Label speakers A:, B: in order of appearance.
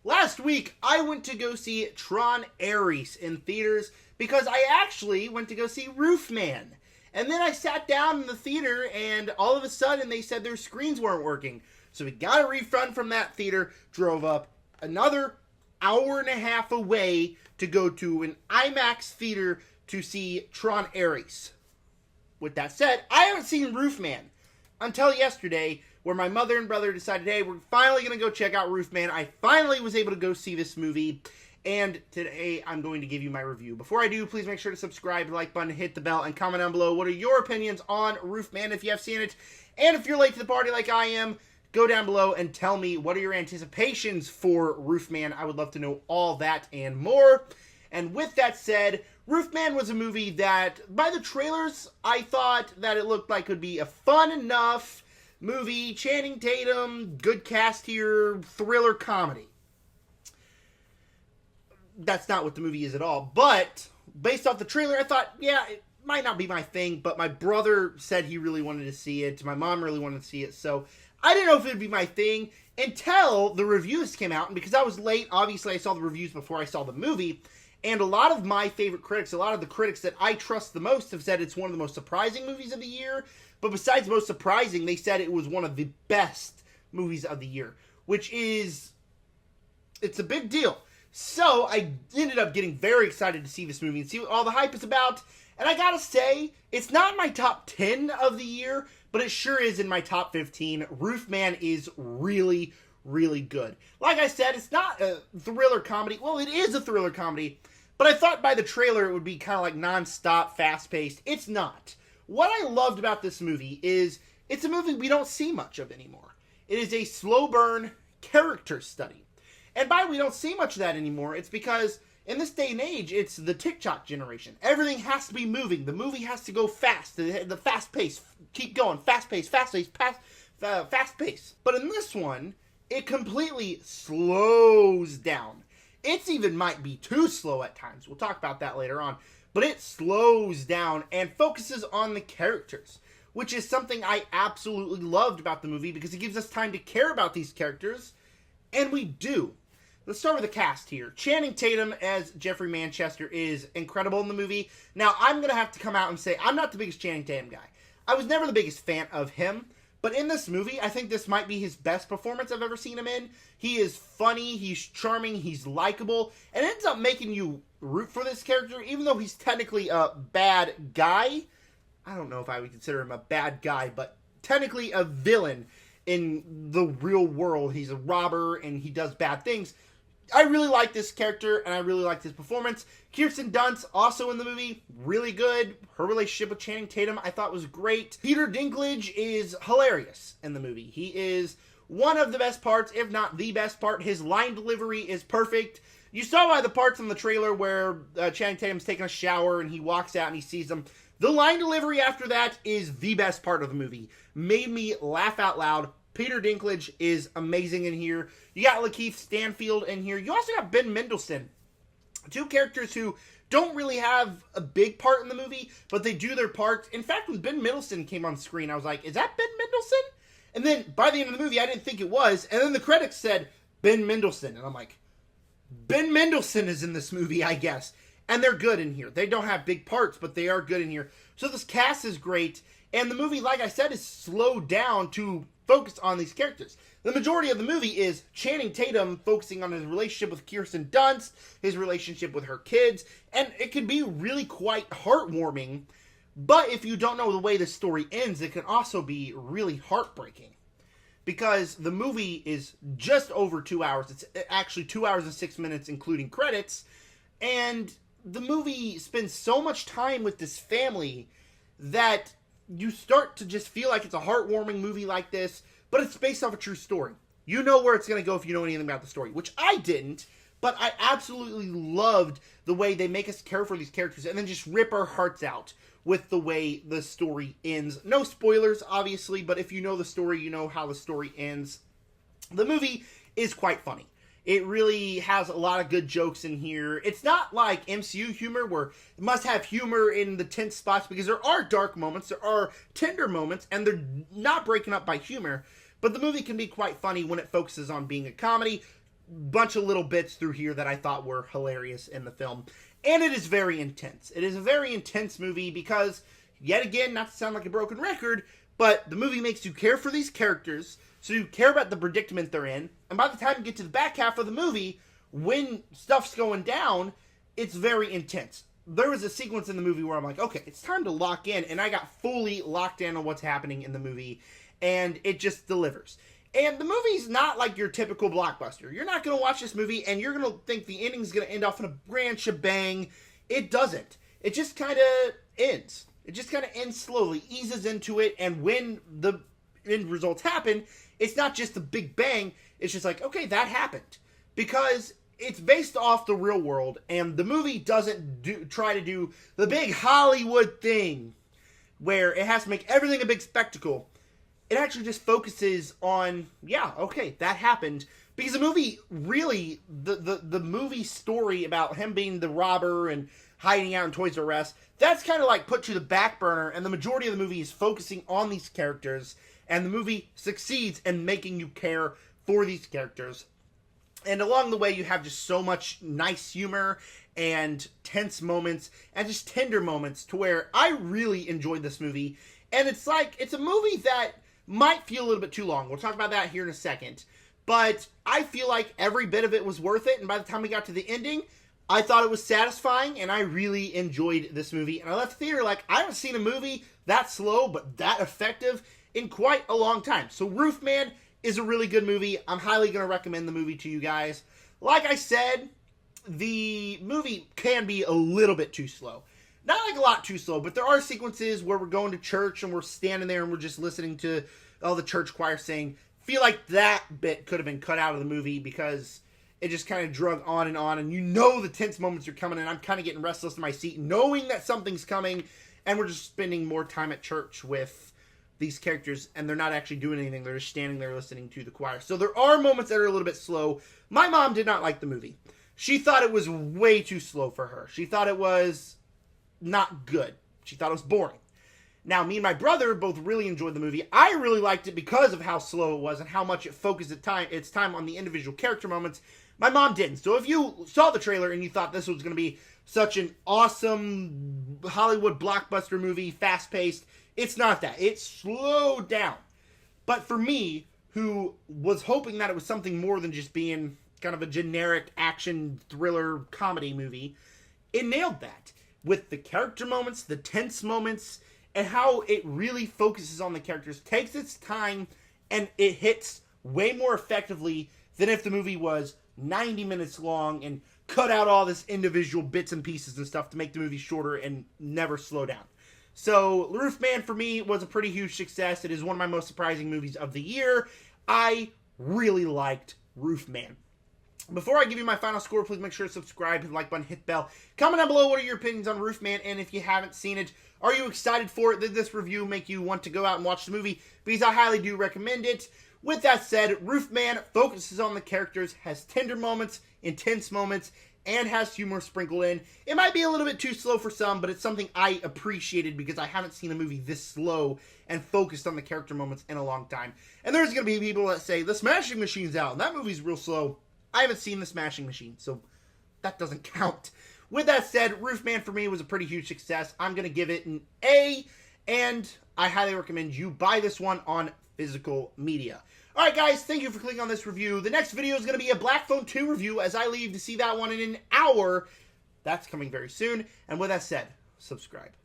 A: Last week, I went to go see Tron Ares in theaters because I actually went to go see Roofman. And then I sat down in the theater and all of a sudden they said their screens weren't working. So we got a refund from that theater, drove up another hour and a half away to go to an IMAX theater to see Tron Ares. With that said, I haven't seen Roofman until yesterday, where my mother and brother decided, hey, we're finally going to go check out Roofman. I finally was able to go see this movie, and today I'm going to give you my review. Before I do, please make sure to subscribe, like button, hit the bell, and comment down below what are your opinions on Roofman if you have seen it. And if you're late to the party like I am, go down below and tell me what are your anticipations for Roofman. I would love to know all that and more. And with that said, Roofman was a movie that, by the trailers, I thought that it looked like it would be a fun enough movie. Channing Tatum, good cast here, thriller comedy. That's not what the movie is at all. But, based off the trailer, I thought, yeah, it might not be my thing, but my brother said he really wanted to see it. My mom really wanted to see it, so I didn't know if it would be my thing until the reviews came out. And because I was late, obviously I saw the reviews before I saw the movie. And a lot of my favorite critics, a lot of the critics that I trust the most have said it's one of the most surprising movies of the year. But besides most surprising, they said it was one of the best movies of the year. Which is, it's a big deal. So I ended up getting very excited to see this movie and see what all the hype is about. And I gotta say, it's not in my top 10 of the year, but it sure is in my top 15. Roofman is really, really good. Like I said, it's not a thriller comedy. Well, it is a thriller comedy. But I thought by the trailer it would be kind of like non-stop, fast-paced. It's not. What I loved about this movie is it's a movie we don't see much of anymore. It is a slow-burn character study. And by we don't see much of that anymore, it's because in this day and age, it's the TikTok generation. Everything has to be moving. The movie has to go fast. The fast pace. Keep going. Fast pace, fast pace, fast pace. But in this one, it completely slows down. It even might be too slow at times. We'll talk about that later on. But it slows down and focuses on the characters, which is something I absolutely loved about the movie because it gives us time to care about these characters, and we do. Let's start with the cast here. Channing Tatum as Jeffrey Manchester is incredible in the movie. Now, I'm going to have to come out and say I'm not the biggest Channing Tatum guy. I was never the biggest fan of him. But in this movie, I think this might be his best performance I've ever seen him in. He is funny, he's charming, he's likable, and it ends up making you root for this character, even though he's technically a bad guy. I don't know if I would consider him a bad guy, but technically a villain in the real world. He's a robber, and he does bad things. I really like this character, and I really liked his performance. Kirsten Dunst, also in the movie, really good. Her relationship with Channing Tatum, I thought was great. Peter Dinklage is hilarious in the movie. He is one of the best parts, if not the best part. His line delivery is perfect. You saw by the parts in the trailer where Channing Tatum's taking a shower, and he walks out and he sees them. The line delivery after that is the best part of the movie. Made me laugh out loud. Peter Dinklage is amazing in here. You got Lakeith Stanfield in here. You also got Ben Mendelsohn. Two characters who don't really have a big part in the movie, but they do their part. In fact, when Ben Mendelsohn came on screen, I was like, is that Ben Mendelsohn? And then by the end of the movie, I didn't think it was. And then the credits said Ben Mendelsohn. And I'm like, Ben Mendelsohn is in this movie, I guess. And they're good in here. They don't have big parts, but they are good in here. So this cast is great. And the movie, like I said, is slowed down to focus on these characters. The majority of the movie is Channing Tatum focusing on his relationship with Kirsten Dunst, his relationship with her kids, and it can be really quite heartwarming, but if you don't know the way the story ends, it can also be really heartbreaking. Because the movie is just over 2 hours. It's actually 2 hours and 6 minutes, including credits, and the movie spends so much time with this family that you start to just feel like it's a heartwarming movie like this, but it's based off a true story. You know where it's going to go if you know anything about the story, which I didn't, but I absolutely loved the way they make us care for these characters and then just rip our hearts out with the way the story ends. No spoilers, obviously, but if you know the story, you know how the story ends. The movie is quite funny. It really has a lot of good jokes in here. It's not like MCU humor where it must have humor in the tense spots, because there are dark moments, there are tender moments, and they're not breaking up by humor. But the movie can be quite funny when it focuses on being a comedy. bunch of little bits through here that I thought were hilarious in the film. And it is very intense. It is a very intense movie because, yet again, not to sound like a broken record, but the movie makes you care for these characters, so you care about the predicament they're in, and by the time you get to the back half of the movie, when stuff's going down, it's very intense. There was a sequence in the movie where I'm like, okay, it's time to lock in, and I got fully locked in on what's happening in the movie, and it just delivers. And the movie's not like your typical blockbuster. You're not going to watch this movie and you're going to think the ending's going to end off in a grand shebang. It doesn't. It just kind of ends. It just kind of ends slowly, eases into it, and when the end results happen, it's not just a big bang. It's just like, okay, that happened. Because it's based off the real world, and the movie doesn't try to do the big Hollywood thing where it has to make everything a big spectacle. It actually just focuses on, yeah, okay, that happened. Because the movie really, the movie story about him being the robber and hiding out in Toys R Us, that's kind of like put to the back burner, and the majority of the movie is focusing on these characters, and the movie succeeds in making you care for these characters. And along the way, you have just so much nice humor and tense moments and just tender moments to where I really enjoyed this movie. And it's like, it's a movie that might feel a little bit too long. We'll talk about that here in a second. But I feel like every bit of it was worth it. And by the time we got to the ending, I thought it was satisfying. And I really enjoyed this movie. And I left the theater like, I haven't seen a movie that slow but that effective in quite a long time. So Roofman is a really good movie. I'm highly going to recommend the movie to you guys. Like I said, the movie can be a little bit too slow. Not like a lot too slow, but there are sequences where we're going to church and we're standing there and we're just listening to all the church choir sing. Feel like that bit could have been cut out of the movie because it just kind of drug on, and you know the tense moments are coming, and I'm kind of getting restless in my seat knowing that something's coming, and we're just spending more time at church with these characters, and they're not actually doing anything. They're just standing there listening to the choir. So there are moments that are a little bit slow. My mom did not like the movie. She thought it was way too slow for her. She thought it was not good. She thought it was boring. Now, me and my brother both really enjoyed the movie. I really liked it because of how slow it was and how much it focused its time on the individual character moments. My mom didn't. So if you saw the trailer and you thought this was going to be such an awesome Hollywood blockbuster movie, fast-paced, it's not that. It's slowed down. But for me, who was hoping that it was something more than just being kind of a generic action thriller comedy movie, it nailed that. With the character moments, the tense moments, and how it really focuses on the characters, takes its time, and it hits way more effectively than if the movie was 90 minutes long and cut out all this individual bits and pieces and stuff to make the movie shorter and never slow down. So, Roofman for me was a pretty huge success. It is one of my most surprising movies of the year. I really liked Roofman. Before I give you my final score, please make sure to subscribe, hit the like button, hit the bell. Comment down below what are your opinions on Roofman, and if you haven't seen it, are you excited for it? Did this review make you want to go out and watch the movie? Because I highly do recommend it. With that said, Roofman focuses on the characters, has tender moments, intense moments, and has humor sprinkled in. It might be a little bit too slow for some, but it's something I appreciated because I haven't seen a movie this slow and focused on the character moments in a long time. And there's going to be people that say, the Smashing Machine's out, and that movie's real slow. I haven't seen The Smashing Machine, so that doesn't count. With that said, Roofman for me was a pretty huge success. I'm going to give it an A, and I highly recommend you buy this one on physical media. Alright guys, thank you for clicking on this review. The next video is going to be a Black Phone 2 review as I leave to see that one in an hour. That's coming very soon. And with that said, subscribe.